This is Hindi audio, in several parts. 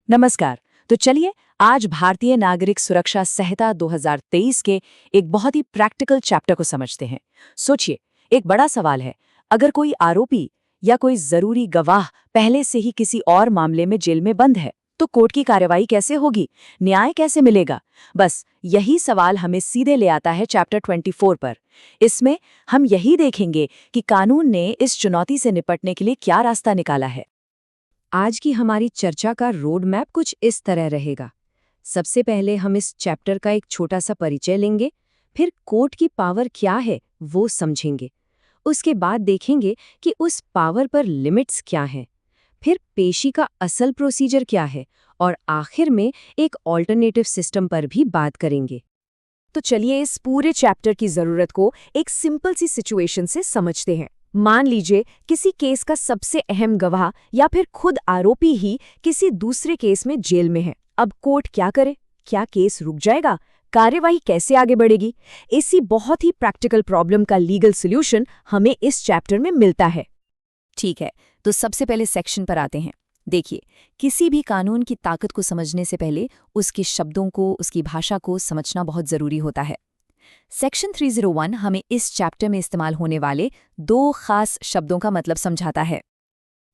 नमस्कार। तो चलिए आज भारतीय नागरिक सुरक्षा संहिता 2023 के एक बहुत ही प्रैक्टिकल चैप्टर को समझते हैं। सोचिए, एक बड़ा सवाल है, अगर कोई आरोपी या कोई जरूरी गवाह पहले से ही किसी और मामले में जेल में बंद है, तो कोर्ट की कार्रवाई कैसे होगी, न्याय कैसे मिलेगा? बस यही सवाल हमें सीधे ले आता है चैप्टर 24 पर। इसमें हम यही देखेंगे कि कानून ने इस चुनौती से निपटने के लिए क्या रास्ता निकाला है। आज की हमारी चर्चा का रोड मैप कुछ इस तरह रहेगा। सबसे पहले हम इस चैप्टर का एक छोटा सा परिचय लेंगे, फिर कोर्ट की पावर क्या है वो समझेंगे। उसके बाद देखेंगे कि उस पावर पर लिमिट्स क्या हैं, फिर पेशी का असल प्रोसीजर क्या है और आखिर में एक ऑल्टरनेटिव सिस्टम पर भी बात करेंगे। तो चलिए इस पूरे चैप्टर की जरूरत को एक सिंपल सी सिचुएशन से समझते हैं। मान लीजिए किसी केस का सबसे अहम गवाह या फिर खुद आरोपी ही किसी दूसरे केस में जेल में है। अब कोर्ट क्या करे? क्या केस रुक जाएगा? कार्यवाही कैसे आगे बढ़ेगी? इसी बहुत ही प्रैक्टिकल प्रॉब्लम का लीगल सॉल्यूशन हमें इस चैप्टर में मिलता है। ठीक है, तो सबसे पहले सेक्शन पर आते हैं। देखिए, किसी भी कानून की ताकत को समझने से पहले उसके शब्दों को, उसकी भाषा को समझना बहुत जरूरी होता है। सेक्शन 301 हमें इस चैप्टर में इस्तेमाल होने वाले दो खास शब्दों का मतलब समझाता है।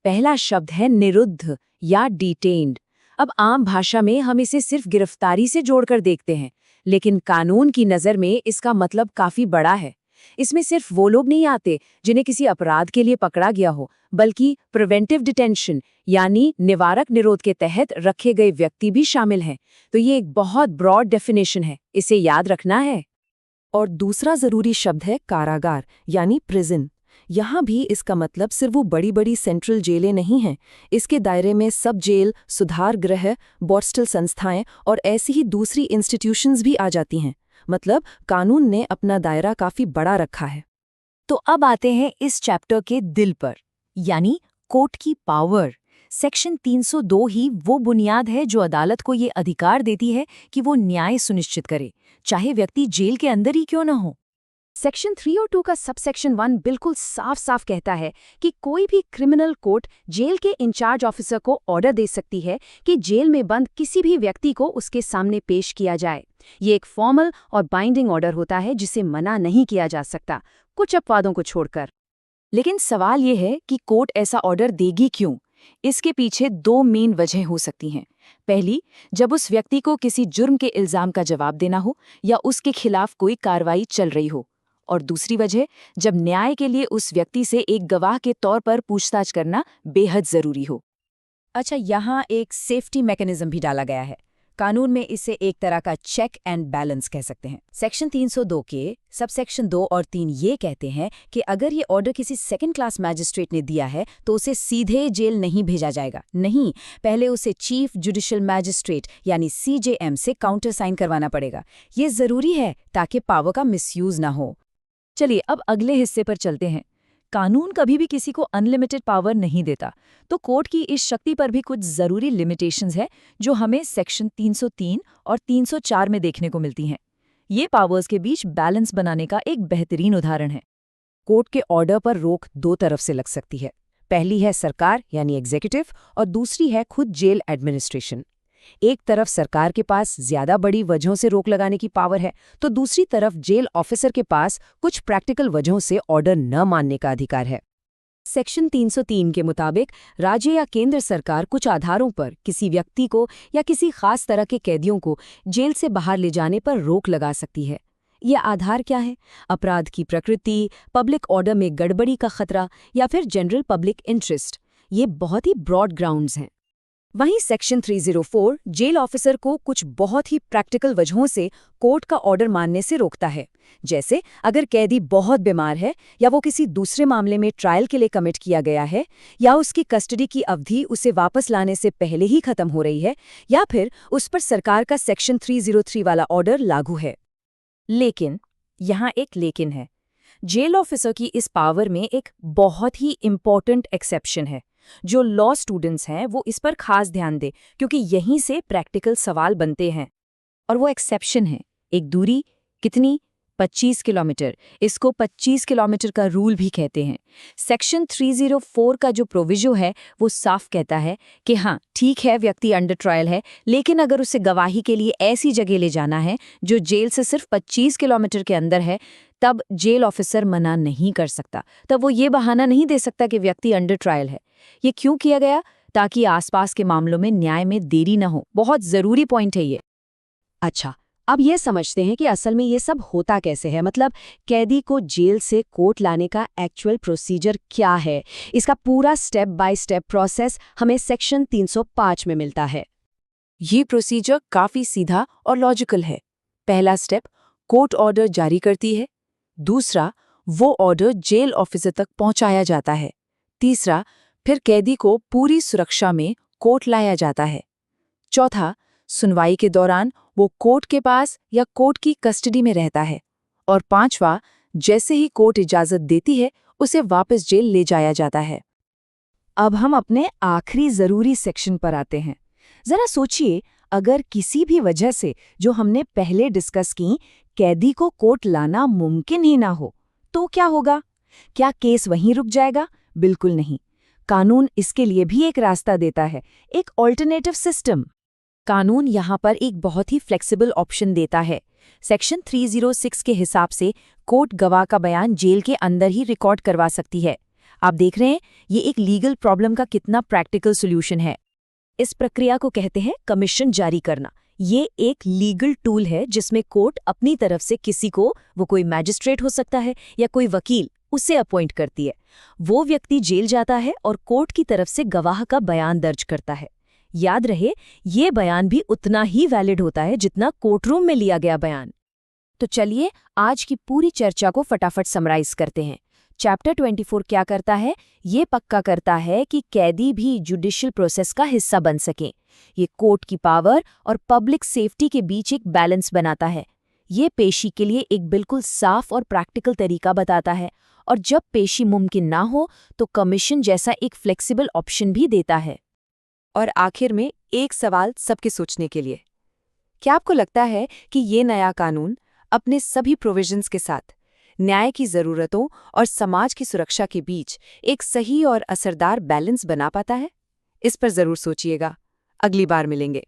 पहला शब्द है निरुद्ध या डिटेन्ड। अब आम भाषा में हम इसे सिर्फ गिरफ्तारी से जोड़कर देखते हैं, लेकिन कानून की नज़र में इसका मतलब काफी बड़ा है। इसमें सिर्फ वो लोग नहीं आते जिन्हें किसी अपराध के लिए पकड़ा गया हो, बल्कि प्रिवेंटिव डिटेंशन यानी निवारक निरोध के तहत रखे गए व्यक्ति भी शामिल हैं। तो ये एक बहुत ब्रॉड डेफिनेशन है, इसे याद रखना है। और दूसरा जरूरी शब्द है कारागार यानी प्रिजन। यहाँ भी इसका मतलब सिर्फ वो बड़ी बड़ी सेंट्रल जेलें नहीं हैं। इसके दायरे में सब जेल, सुधार गृह, बोर्स्टल संस्थाएं और ऐसी ही दूसरी इंस्टीट्यूशंस भी आ जाती हैं। मतलब कानून ने अपना दायरा काफी बड़ा रखा है। तो अब आते हैं इस चैप्टर के दिल पर, यानी कोर्ट की पावर। सेक्शन 302 ही वो बुनियाद है जो अदालत को ये अधिकार देती है कि वो न्याय सुनिश्चित करे, चाहे व्यक्ति जेल के अंदर ही क्यों न हो। सेक्शन 302 का सबसेक्शन 1 बिल्कुल साफ साफ कहता है कि कोई भी क्रिमिनल कोर्ट जेल के इंचार्ज ऑफिसर को ऑर्डर दे सकती है कि जेल में बंद किसी भी व्यक्ति को उसके सामने पेश किया जाए। ये एक फॉर्मल और बाइंडिंग ऑर्डर होता है जिसे मना नहीं किया जा सकता, कुछ अपवादों को छोड़कर। लेकिन सवाल ये है कि कोर्ट ऐसा ऑर्डर देगी क्यों? इसके पीछे दो मेन वजह हो सकती हैं। पहली, जब उस व्यक्ति को किसी जुर्म के इल्जाम का जवाब देना हो या उसके खिलाफ कोई कार्रवाई चल रही हो। और दूसरी वजह, जब न्याय के लिए उस व्यक्ति से एक गवाह के तौर पर पूछताछ करना बेहद जरूरी हो। अच्छा, यहाँ एक सेफ्टी मैकेनिज्म भी डाला गया है। कानून में इसे एक तरह का चेक एंड बैलेंस कह सकते हैं। सेक्शन 302 के सबसेक्शन 2 और 3 ये कहते हैं कि अगर ये ऑर्डर किसी सेकंड क्लास मैजिस्ट्रेट ने दिया है तो उसे सीधे जेल नहीं भेजा जाएगा। नहीं, पहले उसे चीफ जुडिशियल मैजिस्ट्रेट यानी CJM से काउंटर साइन करवाना पड़ेगा। ये जरूरी है ताकि पावर का मिसयूज ना हो। चलिए अब अगले हिस्से पर चलते हैं। कानून कभी भी किसी को अनलिमिटेड पावर नहीं देता, तो कोर्ट की इस शक्ति पर भी कुछ जरूरी लिमिटेशंस है जो हमें सेक्शन 303 और 304 में देखने को मिलती हैं। ये पावर्स के बीच बैलेंस बनाने का एक बेहतरीन उदाहरण है। कोर्ट के ऑर्डर पर रोक दो तरफ से लग सकती है। पहली है सरकार यानी एग्जीक्यूटिव और दूसरी है खुद जेल एडमिनिस्ट्रेशन। एक तरफ सरकार के पास ज्यादा बड़ी वजहों से रोक लगाने की पावर है, तो दूसरी तरफ जेल ऑफिसर के पास कुछ प्रैक्टिकल वजहों से ऑर्डर न मानने का अधिकार है। सेक्शन 303 के मुताबिक राज्य या केंद्र सरकार कुछ आधारों पर किसी व्यक्ति को या किसी खास तरह के कैदियों को जेल से बाहर ले जाने पर रोक लगा सकती है। ये आधार क्या है? अपराध की प्रकृति, पब्लिक ऑर्डर में गड़बड़ी का खतरा या फिर जनरल पब्लिक इंटरेस्ट। ये बहुत ही ब्रॉड ग्राउंड्स हैं। वहीं सेक्शन 304 जेल ऑफिसर को कुछ बहुत ही प्रैक्टिकल वजहों से कोर्ट का ऑर्डर मानने से रोकता है। जैसे अगर कैदी बहुत बीमार है, या वो किसी दूसरे मामले में ट्रायल के लिए कमिट किया गया है, या उसकी कस्टडी की अवधि उसे वापस लाने से पहले ही खत्म हो रही है, या फिर उस पर सरकार का सेक्शन 303 वाला ऑर्डर लागू है। लेकिन यहाँ एक लेकिन है। जेल ऑफिसर की इस पावर में एक बहुत ही इम्पॉर्टेंट एक्सेप्शन है। जो लॉ स्टूडेंट्स हैं वो इस पर खास ध्यान दें, क्योंकि यहीं से प्रैक्टिकल सवाल बनते हैं। और वो एक्सेप्शन है एक दूरी, कितनी, 25 किलोमीटर, इसको 25 किलोमीटर का रूल भी कहते हैं। सेक्शन 304 का जो प्रोविजो है वो साफ कहता है कि हाँ ठीक है, व्यक्ति अंडर ट्रायल है, लेकिन अगर उसे गवाही के लिए ऐसी जगह ले जाना है जो जेल से सिर्फ 25 किलोमीटर के अंदर है, तब जेल ऑफिसर मना नहीं कर सकता। तब वो ये बहाना नहीं दे सकता कि व्यक्ति अंडर ट्रायल है। ये क्यों किया गया? ताकि आसपास के मामलों में न्याय में देरी न हो। बहुत जरूरी पॉइंट है ये। अच्छा, अब ये समझते हैं कि असल में ये सब होता कैसे है, मतलब कैदी को जेल से कोर्ट लाने का एक्चुअल प्रोसीजर क्या है। इसका पूरा स्टेप बाय स्टेप प्रोसेस हमें सेक्शन 305 में मिलता है। ये प्रोसीजर काफी सीधा और लॉजिकल है। पहला स्टेप, कोर्ट ऑर्डर जारी करती है। दूसरा, वो ऑर्डर जेल ऑफिसर तक पहुंचाया जाता है। तीसरा, फिर कैदी को पूरी सुरक्षा में कोर्ट लाया जाता है। चौथा, सुनवाई के दौरान वो कोर्ट के पास या कोर्ट की कस्टडी में रहता है। और पांचवा, जैसे ही कोर्ट इजाजत देती है उसे वापस जेल ले जाया जाता है। अब हम अपने आखिरी जरूरी सेक्शन पर आते हैं। जरा सोचिए, अगर किसी भी वजह से जो हमने पहले डिस्कस की, कैदी को कोर्ट लाना मुमकिन ही ना हो, तो क्या होगा? क्या केस वहीं रुक जाएगा? बिल्कुल नहीं। कानून इसके लिए भी एक रास्ता देता है, एक ऑल्टरनेटिव सिस्टम। कानून यहाँ पर एक बहुत ही फ्लेक्सिबल ऑप्शन देता है। सेक्शन 306 के हिसाब से कोर्ट गवाह का बयान जेल के अंदर ही रिकॉर्ड करवा सकती है। आप देख रहे हैं ये एक लीगल प्रॉब्लम का कितना प्रैक्टिकल सॉल्यूशन है। इस प्रक्रिया को कहते हैं कमीशन जारी करना। ये एक लीगल टूल है जिसमें कोर्ट अपनी तरफ से किसी को, वो कोई मैजिस्ट्रेट हो सकता है या कोई वकील, उसे अपॉइंट करती है। वो व्यक्ति जेल जाता है और कोर्ट की तरफ से गवाह का बयान दर्ज करता है। याद रहे, ये बयान भी उतना ही वैलिड होता है जितना कोर्टरूम में लिया गया बयान। तो चलिए आज की पूरी चर्चा को फटाफट समराइज करते हैं। चैप्टर 24 क्या करता है? ये पक्का करता है कि कैदी भी जुडिशियल प्रोसेस का हिस्सा बन सकें। ये कोर्ट की पावर और पब्लिक सेफ्टी के बीच एक बैलेंस बनाता है। ये पेशी के लिए एक बिल्कुल साफ और प्रैक्टिकल तरीका बताता है, और जब पेशी मुमकिन ना हो तो कमीशन जैसा एक फ्लेक्सिबल ऑप्शन भी देता है। और आखिर में एक सवाल सबके सोचने के लिए, क्या आपको लगता है कि ये नया कानून अपने सभी प्रोविजंस के साथ न्याय की ज़रूरतों और समाज की सुरक्षा के बीच एक सही और असरदार बैलेंस बना पाता है? इस पर ज़रूर सोचिएगा। अगली बार मिलेंगे।